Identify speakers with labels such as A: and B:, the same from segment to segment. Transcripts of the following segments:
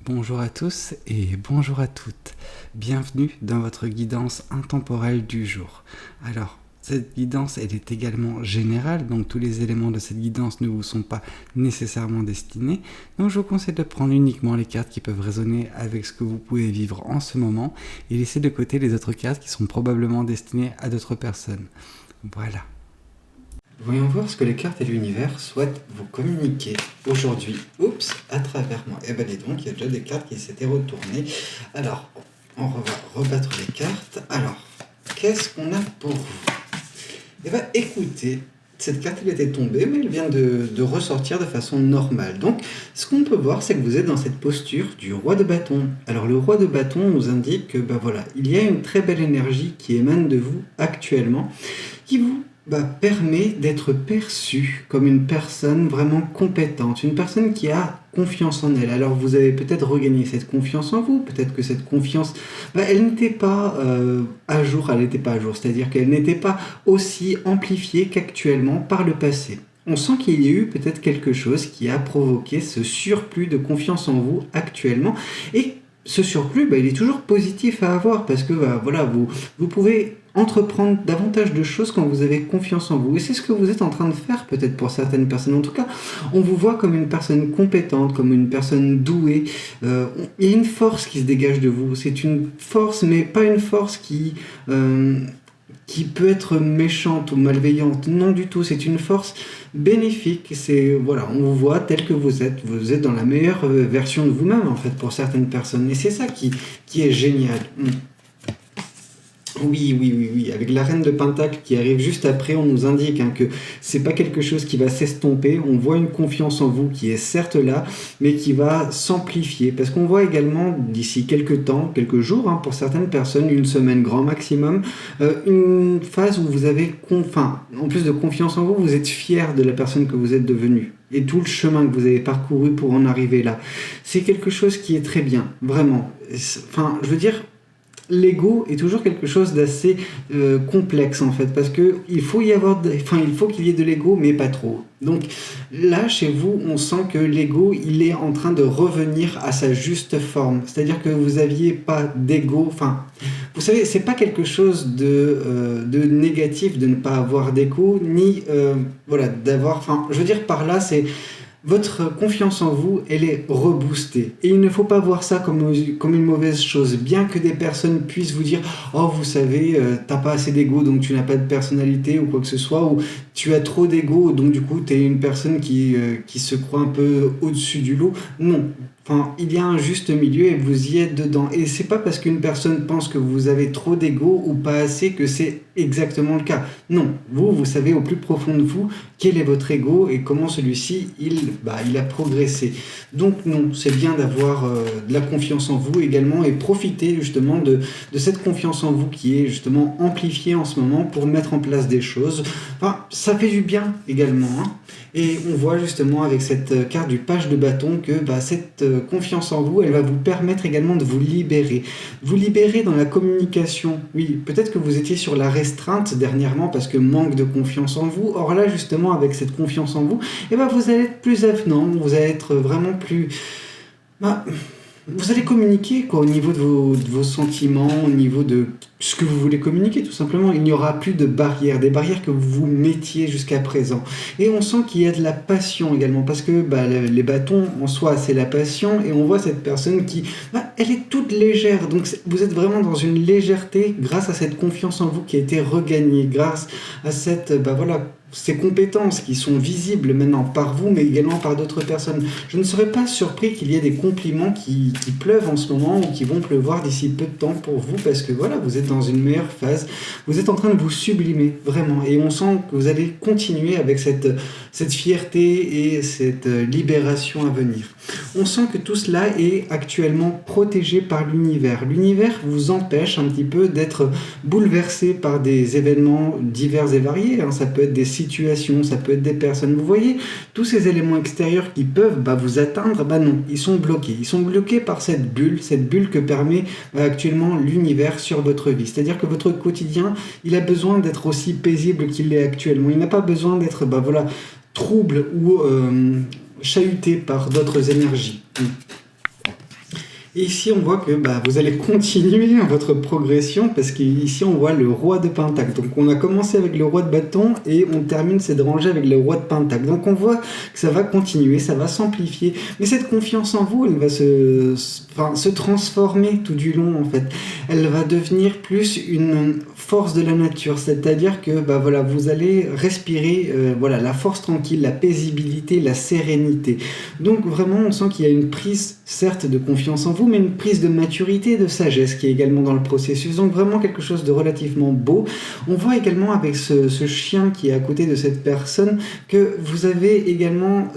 A: Bonjour à tous et bonjour à toutes. Bienvenue dans votre guidance intemporelle du jour. Alors, cette guidance, elle est également générale, donc tous les éléments de cette guidance ne vous sont pas nécessairement destinés. Donc je vous conseille de prendre uniquement les cartes qui peuvent résonner avec ce que vous pouvez vivre en ce moment et laisser de côté les autres cartes qui sont probablement destinées à d'autres personnes. Voilà. Voyons voir ce que les cartes et l'univers souhaitent vous communiquer aujourd'hui. Oups, à travers moi. Eh ben dis donc, il y a déjà des cartes qui s'étaient retournées. Alors, on va rebattre les cartes. Alors, qu'est-ce qu'on a pour vous? Eh ben écoutez, cette carte elle était tombée, mais elle vient de ressortir de façon normale. Donc, ce qu'on peut voir, c'est que vous êtes dans cette posture du roi de bâton. Alors, le roi de bâton nous indique que, voilà, il y a une très belle énergie qui émane de vous actuellement, qui vous permet d'être perçu comme une personne vraiment compétente, une personne qui a confiance en elle. Alors vous avez peut-être regagné cette confiance en vous, peut-être que cette confiance, elle n'était pas à jour, c'est-à-dire qu'elle n'était pas aussi amplifiée qu'actuellement par le passé. On sent qu'il y a eu peut-être quelque chose qui a provoqué ce surplus de confiance en vous actuellement, et ce surplus, il est toujours positif à avoir parce que vous pouvez entreprendre davantage de choses quand vous avez confiance en vous. Et c'est ce que vous êtes en train de faire peut-être pour certaines personnes. En tout cas, on vous voit comme une personne compétente, comme une personne douée. Il y a une force qui se dégage de vous. C'est une force, mais pas une force qui peut être méchante ou malveillante. Non du tout, c'est une force bénéfique. On vous voit tel que vous êtes. Vous êtes dans la meilleure version de vous-même, en fait, pour certaines personnes. Et c'est ça qui est génial. Oui. Avec la reine de Pentacle qui arrive juste après, on nous indique que c'est pas quelque chose qui va s'estomper. On voit une confiance en vous qui est certes là, mais qui va s'amplifier. Parce qu'on voit également d'ici quelques jours, pour certaines personnes, une semaine grand maximum, une phase où vous avez, en plus de confiance en vous, vous êtes fier de la personne que vous êtes devenue. Et tout le chemin que vous avez parcouru pour en arriver là. C'est quelque chose qui est très bien, vraiment. L'ego est toujours quelque chose d'assez complexe en fait, parce que il faut qu'il y ait de l'ego, mais pas trop. Donc là, chez vous, on sent que l'ego, il est en train de revenir à sa juste forme. C'est-à-dire que vous n'aviez pas d'ego. Vous savez, c'est pas quelque chose de négatif de ne pas avoir d'ego, ni d'avoir. Je veux dire par là, c'est votre confiance en vous, elle est reboostée. Et il ne faut pas voir ça comme une mauvaise chose. Bien que des personnes puissent vous dire « Oh, vous savez, t'as pas assez d'ego, donc tu n'as pas de personnalité ou quoi que ce soit. » Ou « Tu as trop d'ego, donc du coup, t'es une personne qui se croit un peu au-dessus du lot. » Non. Il y a un juste milieu et vous y êtes dedans. Et c'est pas parce qu'une personne pense que vous avez trop d'ego ou pas assez que c'est exactement le cas. Non, vous savez au plus profond de vous quel est votre ego et comment celui-ci, il a progressé. Donc non, c'est bien d'avoir de la confiance en vous également et profiter justement de cette confiance en vous qui est justement amplifiée en ce moment pour mettre en place des choses. Ça fait du bien également. Et on voit justement avec cette carte du page de bâton que cette confiance en vous, elle va vous permettre également de vous libérer. Vous libérer dans la communication. Oui, peut-être que vous étiez sur la restreinte dernièrement parce que manque de confiance en vous. Or là, justement, avec cette confiance en vous, vous allez être plus avenant, vous allez être vraiment plus... vous allez communiquer au niveau de vos sentiments, au niveau de ce que vous voulez communiquer, tout simplement. Il n'y aura plus de barrières, des barrières que vous mettiez jusqu'à présent. Et on sent qu'il y a de la passion également, parce que les bâtons, en soi, c'est la passion, et on voit cette personne qui, elle est toute légère. Donc vous êtes vraiment dans une légèreté grâce à cette confiance en vous qui a été regagnée, grâce à cette, ces compétences qui sont visibles maintenant par vous, mais également par d'autres personnes. Je ne serais pas surpris qu'il y ait des compliments qui pleuvent en ce moment ou qui vont pleuvoir d'ici peu de temps pour vous, parce que vous êtes dans une meilleure phase, vous êtes en train de vous sublimer, vraiment, et on sent que vous allez continuer avec cette fierté et cette libération à venir. On sent que tout cela est actuellement protégé par l'univers. L'univers vous empêche un petit peu d'être bouleversé par des événements divers et variés. Ça peut être des situations, ça peut être des personnes. Vous voyez, tous ces éléments extérieurs qui peuvent vous atteindre, non, ils sont bloqués. Ils sont bloqués par cette bulle que permet actuellement l'univers sur votre vie. C'est-à-dire que votre quotidien, il a besoin d'être aussi paisible qu'il l'est actuellement. Il n'a pas besoin d'être trouble ou chahuté par d'autres énergies. Et ici, on voit que vous allez continuer votre progression parce qu'ici, on voit le roi de pentacle. Donc, on a commencé avec le roi de bâton et on termine cette rangée avec le roi de pentacle. Donc, on voit que ça va continuer, ça va s'amplifier. Mais cette confiance en vous, elle va se transformer tout du long, en fait. Elle va devenir plus une force de la nature. C'est-à-dire que vous allez respirer la force tranquille, la paisibilité, la sérénité. Donc, vraiment, on sent qu'il y a une prise, certes, de confiance en vous, mais une prise de maturité, de sagesse qui est également dans le processus. Donc vraiment quelque chose de relativement beau. On voit également avec ce chien qui est à côté de cette personne que vous avez également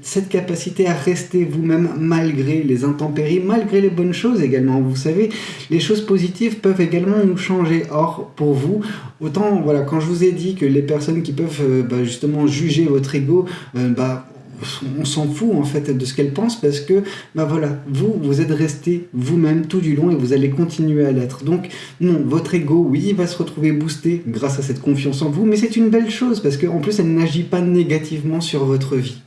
A: cette capacité à rester vous-même malgré les intempéries, malgré les bonnes choses également. Vous savez, les choses positives peuvent également nous changer. Or, pour vous, autant quand je vous ai dit que les personnes qui peuvent justement juger votre ego, on s'en fout en fait de ce qu'elle pense parce que vous êtes resté vous-même tout du long et vous allez continuer à l'être. Donc non, votre ego, oui, il va se retrouver boosté grâce à cette confiance en vous, mais c'est une belle chose parce qu'en plus elle n'agit pas négativement sur votre vie.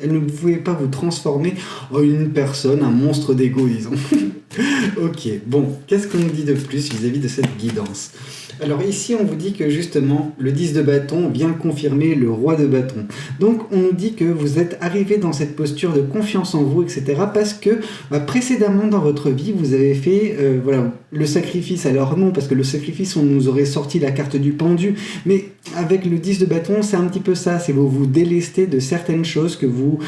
A: Elle ne pouvait pas vous transformer en une personne, un monstre d'ego, disons. Ok, bon, qu'est-ce qu'on nous dit de plus vis-à-vis de cette guidance ? Alors ici, on vous dit que justement, le 10 de bâton vient confirmer le roi de bâton. Donc, on nous dit que vous êtes arrivé dans cette posture de confiance en vous, etc. parce que précédemment dans votre vie, vous avez fait le sacrifice. Alors non, parce que le sacrifice, on nous aurait sorti la carte du pendu. Mais avec le 10 de bâton, c'est un petit peu ça. C'est vous délester de certaines choses que vous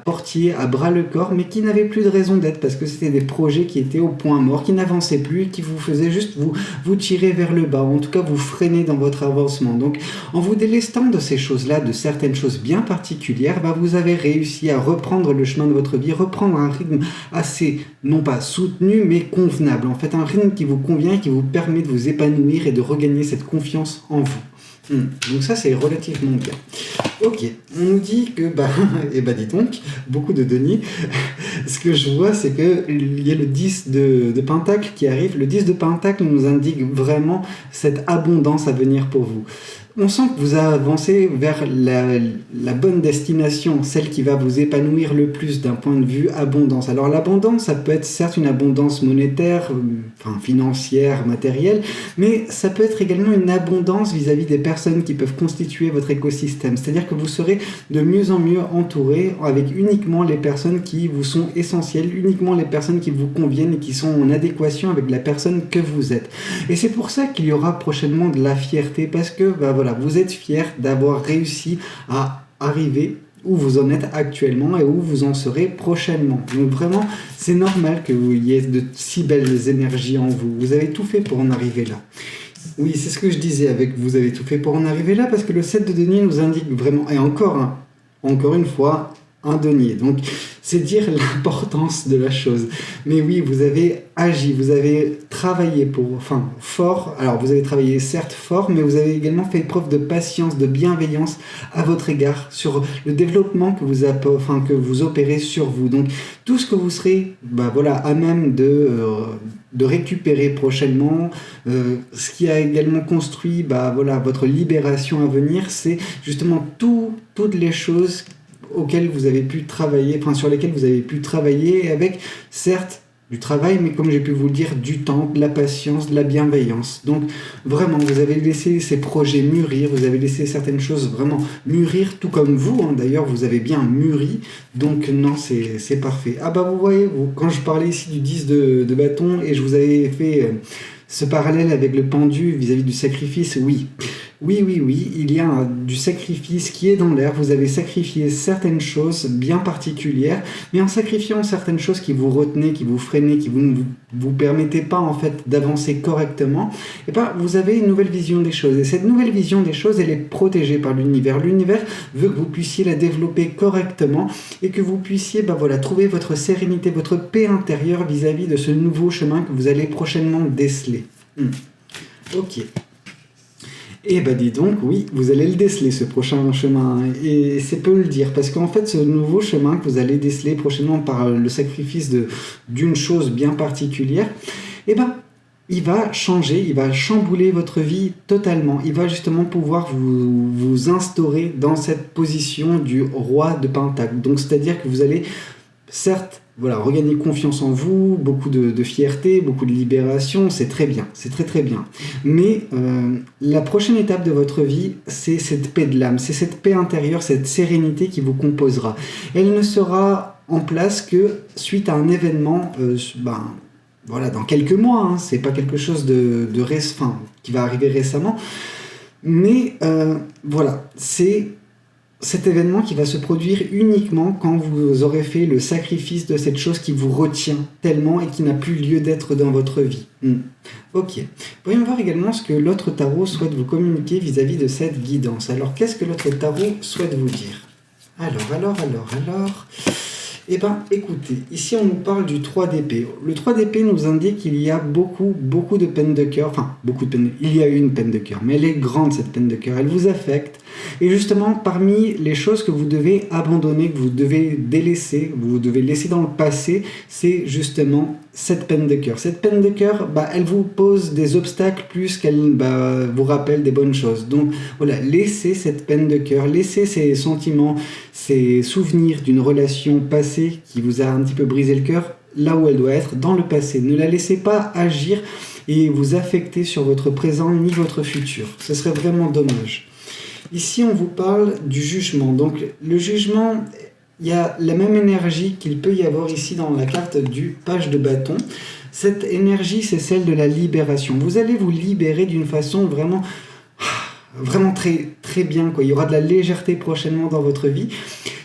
A: portiez à bras le corps, mais qui n'avaient plus de raison d'être parce que c'était des projets qui étaient au point mort, qui n'avançaient plus, qui vous faisaient juste vous tirer vers le bas. En tout cas, vous freinez dans votre avancement. Donc, en vous délestant de ces choses-là, de certaines choses bien particulières, vous avez réussi à reprendre le chemin de votre vie, reprendre un rythme assez, non pas soutenu, mais convenable. En fait, un rythme qui vous convient et qui vous permet de vous épanouir et de regagner cette confiance en vous. Donc ça, c'est relativement bien. Ok, on nous dit que, dis donc, beaucoup de deniers. Ce que je vois, c'est qu'il y a le 10 de Pentacle qui arrive. Le 10 de Pentacle nous indique vraiment cette abondance à venir pour vous. On sent que vous avancez vers la bonne destination, celle qui va vous épanouir le plus d'un point de vue abondance. Alors l'abondance, ça peut être certes une abondance monétaire, financière, matérielle, mais ça peut être également une abondance vis-à-vis des personnes qui peuvent constituer votre écosystème. C'est-à-dire que vous serez de mieux en mieux entouré avec uniquement les personnes qui vous sont essentielles, uniquement les personnes qui vous conviennent et qui sont en adéquation avec la personne que vous êtes. Et c'est pour ça qu'il y aura prochainement de la fierté, parce que vous êtes fier d'avoir réussi à arriver où vous en êtes actuellement et où vous en serez prochainement. Donc vraiment, c'est normal qu'il y ait de si belles énergies en vous. Vous avez tout fait pour en arriver là. Oui, c'est ce que je disais avec vous avez tout fait pour en arriver là, parce que le 7 de denier nous indique vraiment, et encore une fois, un denier. Donc, c'est dire l'importance de la chose. Mais oui, vous avez agi, vous avez travaillé fort. Alors, vous avez travaillé certes fort, mais vous avez également fait preuve de patience, de bienveillance à votre égard sur le développement que vous opérez sur vous. Donc, tout ce que vous serez, à même de récupérer prochainement, ce qui a également construit, votre libération à venir, c'est justement toutes les choses auxquelles vous avez pu travailler, sur lesquelles vous avez pu travailler avec, certes, du travail, mais comme j'ai pu vous le dire, du temps, de la patience, de la bienveillance. Donc, vraiment, vous avez laissé ces projets mûrir, vous avez laissé certaines choses vraiment mûrir, tout comme vous, d'ailleurs, vous avez bien mûri. Donc, non, c'est parfait. Vous voyez, quand je parlais ici du 10 de bâton, et je vous avais fait ce parallèle avec le pendu vis-à-vis du sacrifice, oui, il y a du sacrifice qui est dans l'air. Vous avez sacrifié certaines choses bien particulières, mais en sacrifiant certaines choses qui vous retenaient, qui vous freinaient, qui ne vous permettaient pas en fait d'avancer correctement, vous avez une nouvelle vision des choses. Et cette nouvelle vision des choses, elle est protégée par l'univers. L'univers veut que vous puissiez la développer correctement et que vous puissiez trouver votre sérénité, votre paix intérieure vis-à-vis de ce nouveau chemin que vous allez prochainement déceler. Ok. Et dis donc, oui, vous allez le déceler, ce prochain chemin, et c'est peu le dire, parce qu'en fait, ce nouveau chemin que vous allez déceler prochainement par le sacrifice d'une chose bien particulière, il va changer, il va chambouler votre vie totalement. Il va justement pouvoir vous instaurer dans cette position du roi de Pentacle. Donc, c'est-à-dire que vous allez Certes, voilà, regagner confiance en vous, beaucoup de fierté, beaucoup de libération, c'est très bien, c'est très très bien. Mais la prochaine étape de votre vie, c'est cette paix de l'âme, c'est cette paix intérieure, cette sérénité qui vous composera. Elle ne sera en place que suite à un événement, voilà, dans quelques mois, hein, c'est pas quelque chose qui va arriver récemment, mais voilà, c'est cet événement qui va se produire uniquement quand vous aurez fait le sacrifice de cette chose qui vous retient tellement et qui n'a plus lieu d'être dans votre vie. Ok. Voyons voir également ce que l'autre tarot souhaite vous communiquer vis-à-vis de cette guidance. Alors, qu'est-ce que l'autre tarot souhaite vous dire? Alors... Eh bien, écoutez, ici on nous parle du 3 d'épée. Le 3 d'épée nous indique qu'il y a beaucoup de peine de cœur. Enfin, il y a une peine de cœur, mais elle est grande cette peine de cœur. Elle vous affecte. Et justement, parmi les choses que vous devez abandonner, que vous devez délaisser, vous devez laisser dans le passé, c'est justement cette peine de cœur. Cette peine de cœur, elle vous pose des obstacles plus qu'elle vous rappelle des bonnes choses. Donc voilà, laissez cette peine de cœur, laissez ces sentiments, ces souvenirs d'une relation passée qui vous a un petit peu brisé le cœur, là où elle doit être, dans le passé. Ne la laissez pas agir et vous affecter sur votre présent ni votre futur. Ce serait vraiment dommage. Ici, on vous parle du jugement. Donc, le jugement, il y a la même énergie qu'il peut y avoir ici dans la carte du page de bâton. Cette énergie, c'est celle de la libération. Vous allez vous libérer d'une façon vraiment très, très bien, quoi. Il y aura de la légèreté prochainement dans votre vie.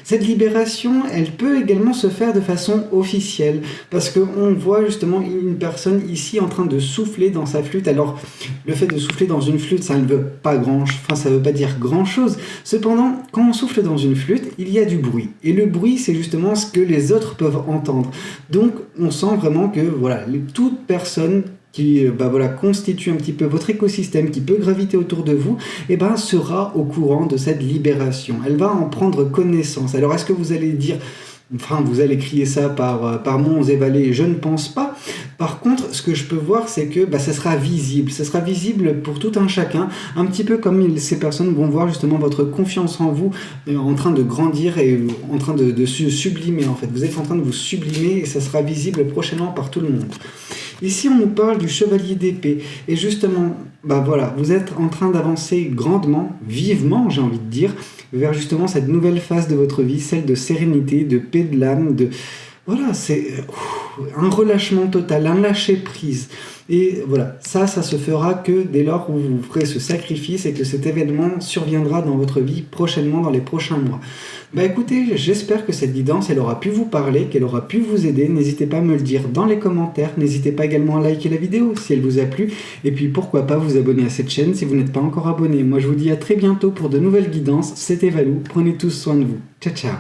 A: Cette libération, elle peut également se faire de façon officielle, parce qu'on voit justement une personne ici en train de souffler dans sa flûte. Alors, le fait de souffler dans une flûte, ça ne veut pas ça veut pas dire grand-chose. Cependant, quand on souffle dans une flûte, il y a du bruit. Et le bruit, c'est justement ce que les autres peuvent entendre. Donc, on sent vraiment que voilà, toute personne qui constitue un petit peu votre écosystème, qui peut graviter autour de vous, sera au courant de cette libération. Elle va en prendre connaissance. Alors, est-ce que vous allez dire, vous allez crier ça par monts et vallées? Je ne pense pas. Par contre, ce que je peux voir, c'est que ça sera visible. Ça sera visible pour tout un chacun, un petit peu comme ces personnes vont voir justement votre confiance en vous en train de grandir et en train de se sublimer, en fait. Vous êtes en train de vous sublimer et ça sera visible prochainement par tout le monde. Ici, on nous parle du chevalier d'épée. Et justement, vous êtes en train d'avancer grandement, vivement, j'ai envie de dire, vers justement cette nouvelle phase de votre vie, celle de sérénité, de paix de l'âme, Voilà, c'est un relâchement total, un lâcher-prise. Et voilà, ça se fera que dès lors où vous ferez ce sacrifice et que cet événement surviendra dans votre vie prochainement, dans les prochains mois. Écoutez, j'espère que cette guidance, elle aura pu vous parler, qu'elle aura pu vous aider. N'hésitez pas à me le dire dans les commentaires. N'hésitez pas également à liker la vidéo si elle vous a plu. Et puis pourquoi pas vous abonner à cette chaîne si vous n'êtes pas encore abonné. Moi je vous dis à très bientôt pour de nouvelles guidances. C'était Valou, prenez tous soin de vous. Ciao ciao.